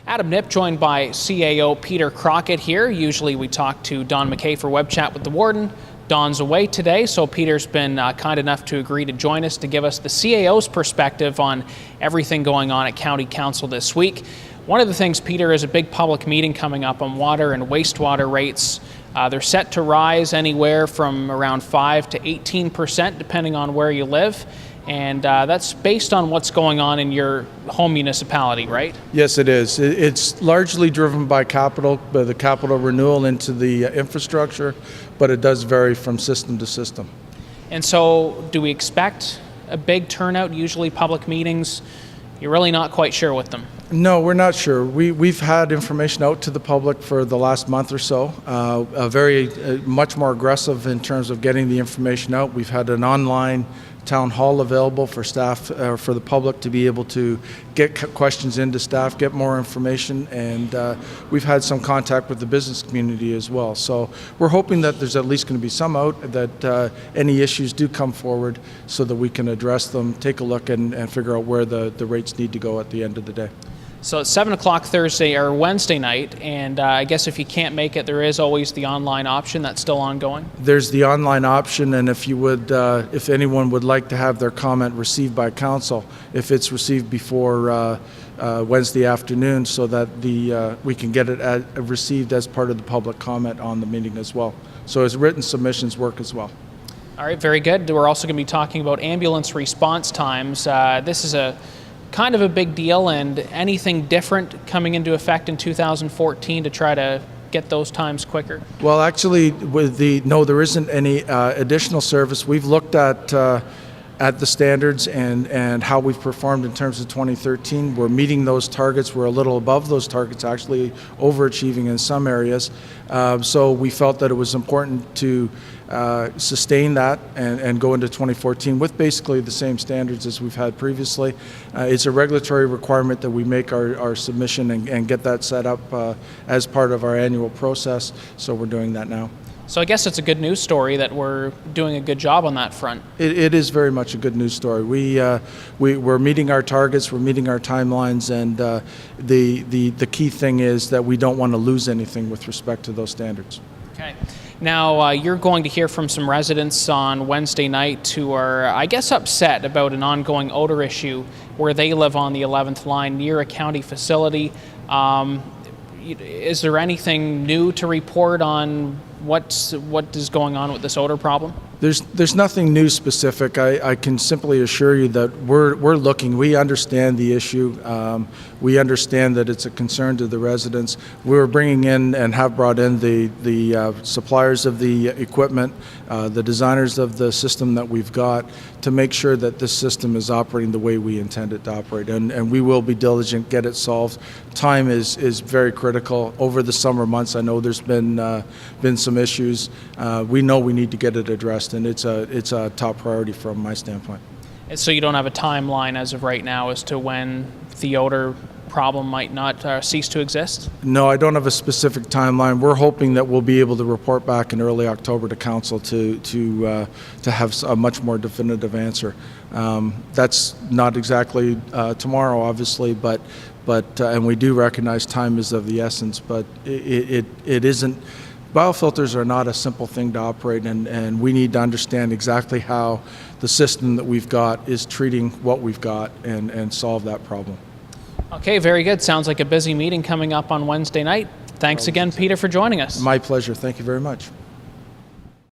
Adam Nip, joined by CAO Peter Crockett here. Usually we talk to Don McKay for Webchat with the Warden. Don's away today, so Peter's been kind enough to agree to join us to give us the CAO's perspective on everything going on at County Council this week. One of the things, Peter, is a big public meeting coming up on water and wastewater rates. They're set to rise anywhere from around 5 to 18%, depending on where you live. And that's based on what's going on in your home municipality, right? Yes, it is. It's largely driven by the capital renewal into the infrastructure, but it does vary from system to system. And so do we expect a big turnout? Usually public meetings, you're really not quite sure with them. No, we're not sure. We've had information out to the public for the last month or so, much more aggressive in terms of getting the information out. We've had an online town hall available for staff, for the public to be able to get questions into staff, get more information, and we've had some contact with the business community as well. So we're hoping that there's at least going to be some out, that any issues do come forward so that we can address them, take a look and figure out where the rates need to go at the end of the day. So it's 7 o'clock Thursday or Wednesday night, and I guess if you can't make it, there is always the online option. That's still ongoing? There's the online option, and if anyone would like to have their comment received by council, if it's received before Wednesday afternoon, so that we can get it received as part of the public comment on the meeting as well. So as written submissions work as well. All right, very good. We're also going to be talking about ambulance response times. This is a kind of a big deal, and anything different coming into effect in 2014 to try to get those times quicker? Well, actually, no, there isn't any additional service. We've looked at the standards and how we've performed in terms of 2013. We're meeting those targets. We're a little above those targets, actually overachieving in some areas. So we felt that it was important to sustain that and go into 2014 with basically the same standards as we've had previously. It's a regulatory requirement that we make our submission and get that set up as part of our annual process, so we're doing that now. So I guess it's a good news story that we're doing a good job on that front. It is very much a good news story. We're meeting our targets, we're meeting our timelines, and the key thing is that we don't want to lose anything with respect to those standards. Okay. Now, you're going to hear from some residents on Wednesday night who are, I guess, upset about an ongoing odor issue where they live on the 11th line near a county facility. Is there anything new to report on what is going on with this odor problem? There's nothing new specific. I can simply assure you that we're looking. We understand the issue. We understand that it's a concern to the residents. We're bringing in and have brought in the suppliers of the equipment, the designers of the system that we've got, to make sure that this system is operating the way we intend it to operate. And we will be diligent, get it solved. Time is very critical. Over the summer months, I know there's been some issues. We know we need to get it addressed, and it's a top priority from my standpoint. And so you don't have a timeline as of right now as to when the odor problem might not cease to exist? No, I don't have a specific timeline. We're hoping that we'll be able to report back in early October to council to have a much more definitive answer. That's not exactly tomorrow, obviously, but and we do recognize time is of the essence, but it isn't. Biofilters are not a simple thing to operate, and we need to understand exactly how the system that we've got is treating what we've got and solve that problem. Okay, very good. Sounds like a busy meeting coming up on Wednesday night. Thanks again, Peter, for joining us. My pleasure. Thank you very much.